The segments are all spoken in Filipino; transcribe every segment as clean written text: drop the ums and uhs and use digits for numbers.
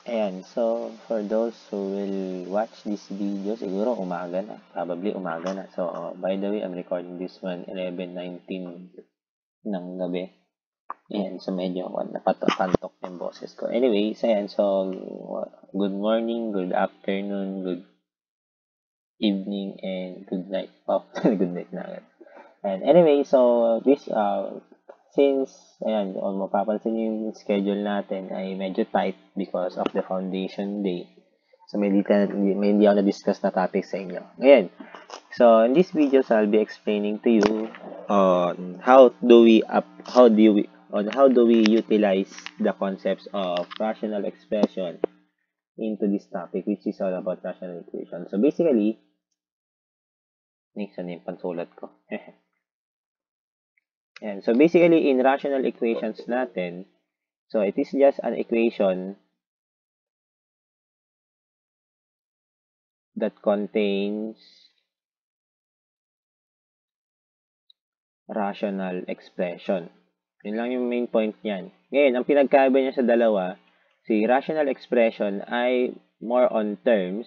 Ayan, so for those who will watch this video, siguro umaga na. Probably umaga na. So, by the way, I'm recording this one 11:19 ng gabi. Ayan, so medyo napapantok yung boses ko. Anyways, ayan, so good morning, good afternoon, good evening, and good night. Oh, good night na agad. And anyway, so this, since, ayan, mapapansin nyo yung schedule natin ay medyo tight because of the foundation day. So, may hindi ako na-discuss na topic sa inyo. Ngayon, so in this video, so I'll be explaining to you on how do we utilize the concepts of rational expression into this topic, which is all about rational equation. So basically, next na yung pansulat ko. And so basically, in rational equations natin, so it is just an equation that contains rational expression. Yun lang yung main point niyan. Ngayon, ang pinagkaiba niya sa dalawa, si rational expression ay more on terms.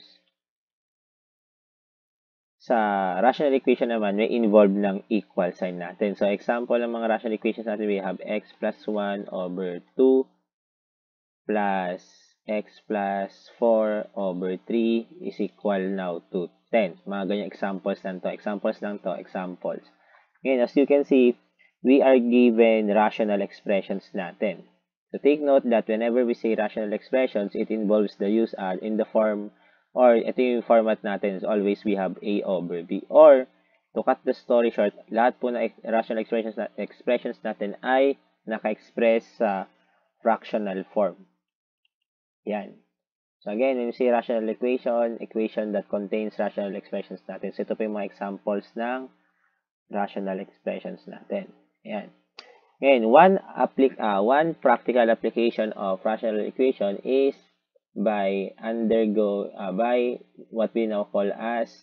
Sa rational equation naman, may involve ng equal sign natin. So, example ng mga rational equations natin, we have x plus 1 over 2 plus x plus 4 over 3 is equal now to 10. Mga ganyan examples lang to. Examples. Ngayon, as you can see, we are given rational expressions natin. So, take note that whenever we say rational expressions, it involves the use in the form, or ito yung format natin is always we have a over b. Or, to cut the story short, lahat po na rational expressions natin ay naka-express sa fractional form. Yan. So, again, when you say rational equation that contains rational expressions natin. So, ito po yung mga examples ng rational expressions natin. Ayan. Ngayon, one practical application of rational equation is by what we now call as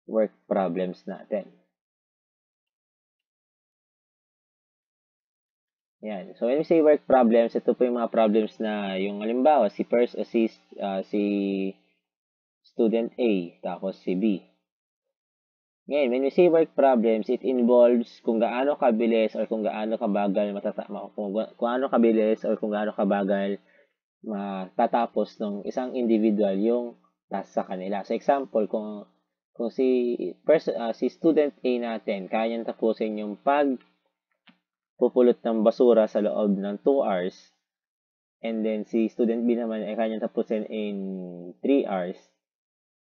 work problems natin. Ayan. So, when we say work problems, ito po yung mga problems na yung halimbawa, si student A, tapos si B. Ngayon, when we say work problems, it involves kung gaano kabilis or kung gaano kabagal matatapos ng isang individual yung task sa kanila. So, example, kung si student A natin, kaya niyang tapusin yung pagpupulot ng basura sa loob ng 2 hours, and then si student B naman ay kaya niyang tapusin in 3 hours.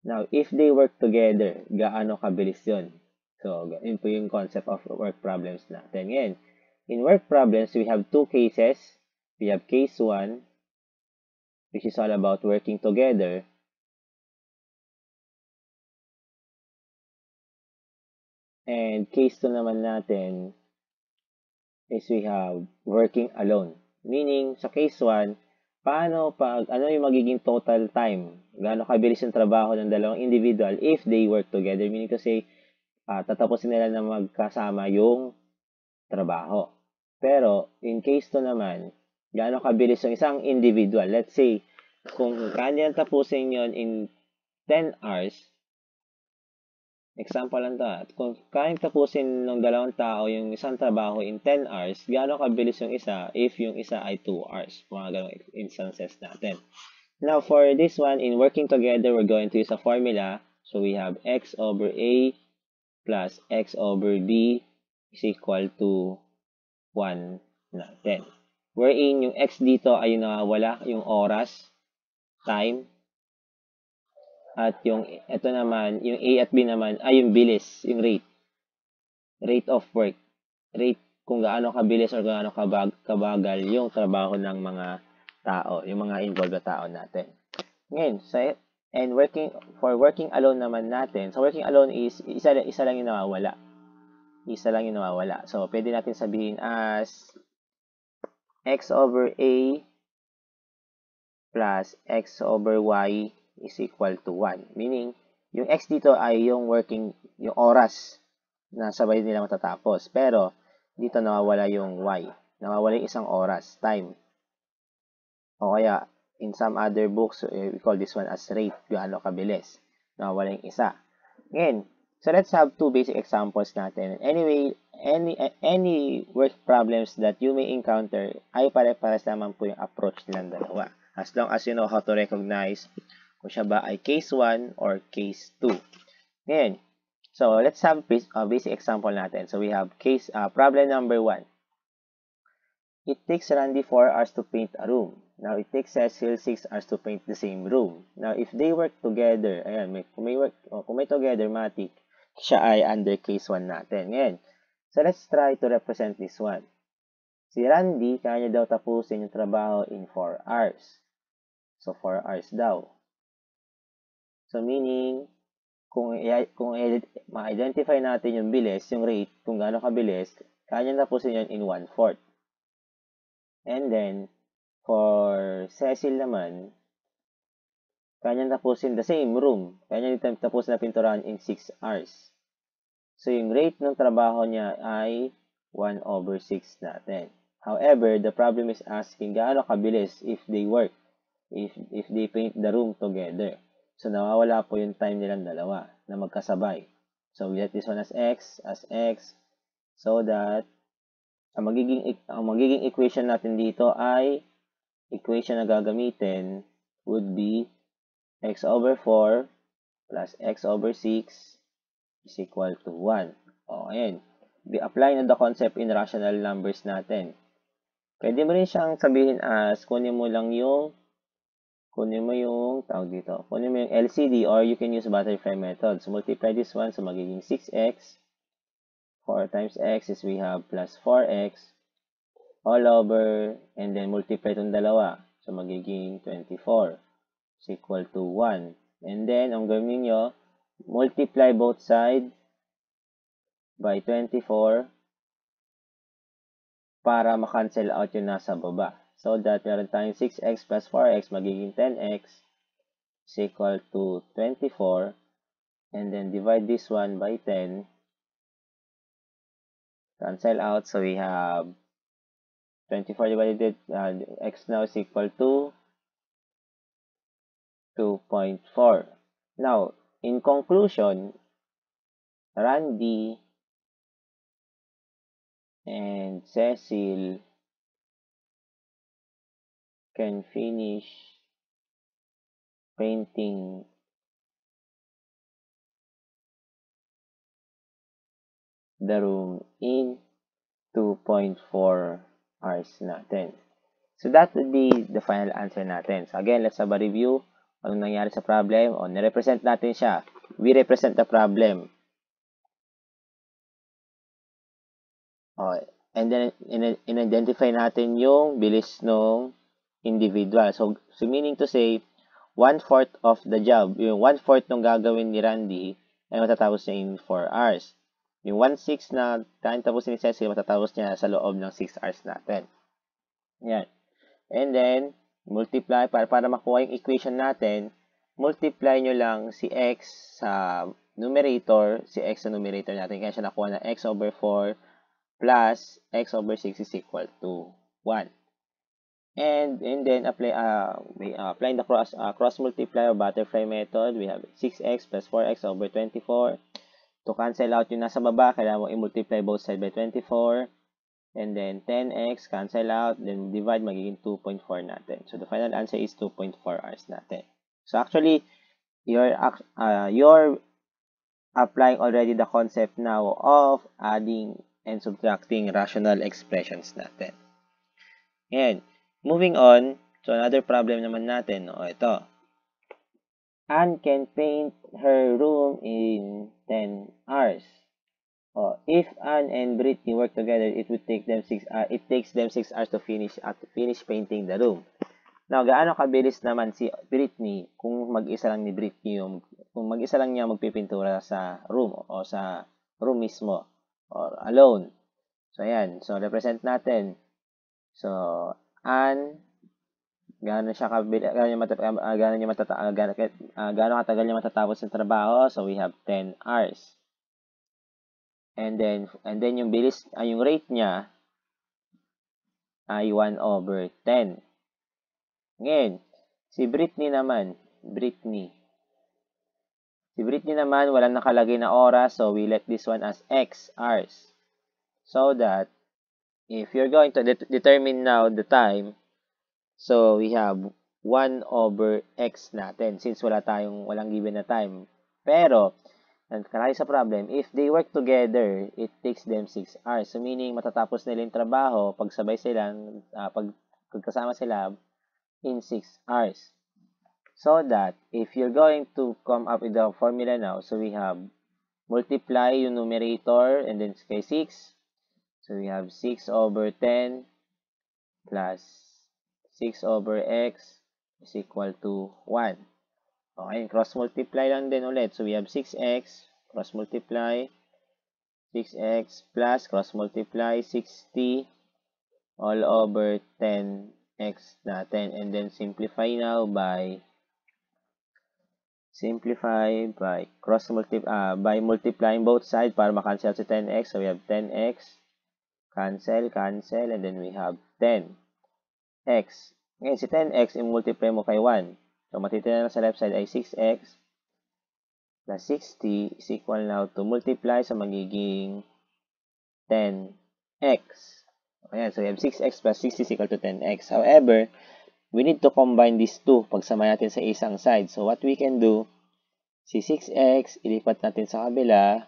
Now, if they work together, gaano kabilis yun? So, yun po yung concept of work problems natin. Ngayon, in work problems, we have two cases. We have case 1, which is all about working together. And case 2 naman natin is we have working alone. Meaning, sa case 1, ano yung magiging total time? Gaano kabilis yung trabaho ng dalawang individual if they work together? Meaning to say, tatapusin nila na magkasama yung trabaho. Pero, in case 2 naman, gaano kabilis yung isang individual? Let's say, kung kanya tapusin yon in 10 hours, example lang to, kung kaya tapusin ng dalawang tao yung isang trabaho in 10 hours, gaano kabilis yung isa if yung isa ay 2 hours? Mga ganong instances natin. Now, for this one, in working together, we're going to use a formula. So, we have x over a plus x over b is equal to 1 natin. Wherein yung x dito ay nawawala, yung oras, time, at yung ito naman, yung A at B naman ay yung bilis, yung rate. Rate of work. Rate kung gaano kabilis or gaano kabagal yung trabaho ng mga tao, yung mga involved na tao natin. Ngayon, working alone naman natin, so working alone is isa lang yung nawawala. Isa lang yung nawawala. So, pwede natin sabihin as x over A plus x over y is equal to 1. Meaning, yung x dito ay yung yung oras na sabay nila matatapos. Pero, dito nawawala yung y. Nawawala yung isang oras, time. O kaya, in some other books, we call this one as rate, gaano kabilis. Nawala yung isa. Ngayon, so let's have two basic examples natin. Anyway, any work problems that you may encounter ay pare-pares naman po yung approach nilang dalawa. As long as you know how to recognize kung siya ba ay case 1 or case 2. Ngayon, so let's have a basic example natin. So we have problem number 1. It takes Randy 4 hours to paint a room. Now, it takes Cecil 6 hours to paint the same room. Now, if they work together, ayan, kung may together, matik, siya ay under case 1 natin. Ngayon, so let's try to represent this one. Si Randy, kaya niya daw tapusin yung trabaho in 4 hours. So, 4 hours daw. So, meaning, kung ma-identify natin yung bilis, yung rate, kung gaano kabilis, kaya niya tapusin yan in 1/4. And then, for Cecil naman, kanya tapusin the same room. Kanya tapusin na pinturahan in 6 hours. So, yung rate ng trabaho niya ay 1/6 natin. However, the problem is asking gaano kabilis if they work, if they paint the room together. So, nawawala po yung time nilang dalawa na magkasabay. So, we let this one as x, so that ang magiging equation natin dito ay equation na gagamitin would be x over 4 plus x over 6 is equal to 1. O, ayan. Apply na the concept in rational numbers natin. Pwede mo rin siyang sabihin as kunin mo yung LCD or you can use butterfly method. So, multiply this one, so magiging 6x. 4 times x is we have plus 4x all over, and then multiply itong dalawa. So, magiging 24 is equal to 1. And then, ang gawin nyo, multiply both sides by 24 para makancel out yung nasa baba. So, that meron tayong 6x plus 4x magiging 10x is equal to 24. And then, divide this one by 10. Cancel out. So, we have 24 divided x now is equal to 2.4. Now, in conclusion, Randy and Cecil can finish painting the room in 2.4 hours natin. So, that would be the final answer natin. So, again, let's have a review. Anong nangyari sa problem? O, nirepresent natin siya. We represent the problem. O, and then, in-identify natin yung bilis ng individual. So, meaning to say, 1/4 of the job, yung 1/4 ng gagawin ni Randy, ay matatapos niya in 4 hours. Yung 1/6 na kaya tapos ni Cecil, matatapos niya sa loob ng 6 hours natin. Yan. And then, multiply, para makuha yung equation natin, multiply nyo lang si x sa numerator, natin. Kaya siya nakuha na x over 4 plus x over 6 is equal to 1. And then, applying the cross multiply or butterfly method, we have 6x plus 4x over 24. To cancel out yung nasa baba, kailangan mo i-multiply both sides by 24. And then, 10x, cancel out. Then, divide, magiging 2.4 natin. So, the final answer is 2.4 hours natin. So, actually, you're applying already the concept now of adding and subtracting rational expressions natin. And, moving on, so another problem naman natin. O, ito. Anne can paint her room in 10 hours. If Anne and Brittany work together, it takes them 6 hours to finish painting the room. Now, gaano kabilis naman si Brittany kung mag-isa lang niya magpipintura sa room o sa room mismo or alone. So, ayan. So, represent natin. So, Anne, gaano katagal niya matatapos ng trabaho? So, we have 10 hours. And then yung yung rate niya ay 1/10. Ngayon, si Britney naman, walang nakalagay na oras, so we let this one as X hours. So that, if you're going to determine now the time, so we have 1 over X natin, since walang given na time. Pero, kalay sa problem, if they work together, it takes them 6 hours. So, meaning, matatapos nila yung trabaho, pagsabay silang, pagkasama sila, in 6 hours. So that, if you're going to come up with the formula now, so we have multiply yung numerator and then kay 6. So we have 6 over 10 plus 6 over x is equal to 1. Okay, cross-multiply lang din ulit. So we have 6x, cross-multiply, 6x plus cross-multiply, 60 all over 10x natin. And then simplify now by by multiplying both sides para makancel si 10x. So we have 10x, cancel, and then we have 10x. Ngayon, si 10x, i-multiply mo kay 1. So, matitira na sa left side ay 6x plus 60 is equal now to multiply sa magiging 10x. Ayan, so we have 6x plus 60 is equal to 10x. However, we need to combine these two pagsama natin sa isang side. So, what we can do, si 6x, ilipat natin sa kabila.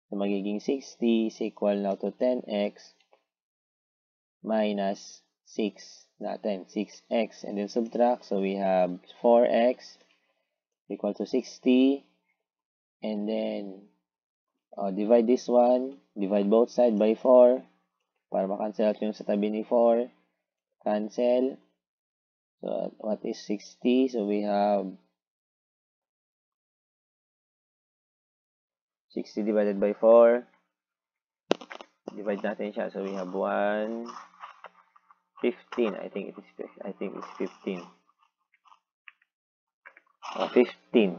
So, magiging 60 is equal now to 10x minus 6 natin, 6x. And then subtract. So, we have 4x equal to 60. And then, divide this one. Divide both sides by 4. Para makancel out yung sa tabi ni 4. Cancel. So, what is 60? So, we have 60 divided by 4. Divide natin siya. So, we have 1, 15. I think it's 15. 15.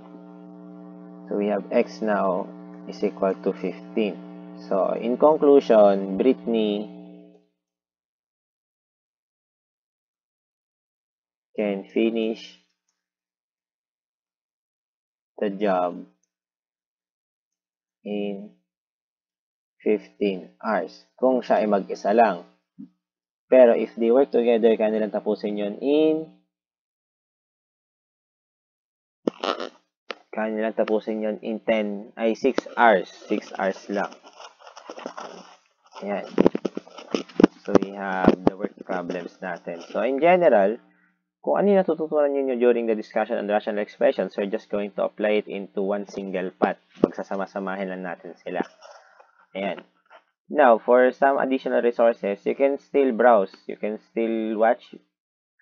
So, we have x now is equal to 15. So, in conclusion, Britney can finish the job in 15 hours. Kung siya ay mag-isa lang. Pero if they work together, kaya nilang tapusin yun in 6 hours. 6 hours lang. Ayan. So, we have the work problems natin. So, in general, kung ano yung natututunan niyo during the discussion on rational expressions, we're just going to apply it into one single path. Pagsasama-samahin lang natin sila. Ayan. Now, for some additional resources, you can still browse. You can still watch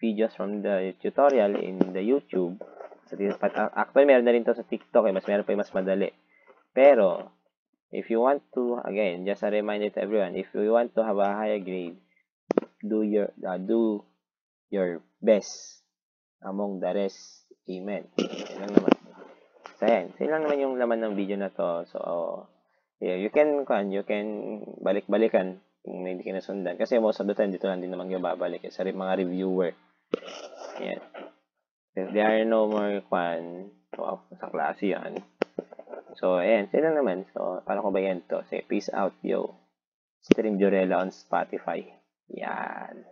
videos from the tutorial in the YouTube. Actually, meron na rin to sa TikTok. Meron pa yung mas madali. Pero, if you want to, again, just a reminder to everyone, if you want to have a higher grade, do your best among the rest. Amen. Yan lang naman. So, yan. So, yun lang naman yung laman ng video na to. So, yeah, you can balik-balikan kung hindi ka nasundan. Kasi most of the time, dito lang din naman yung babalik. Sa mga reviewer. Yan. If there are no more sa klase yan. So, ayan. Sila naman. So, paano ko ba yan to? Say, peace out, yo. Stream Jurella on Spotify. Yan.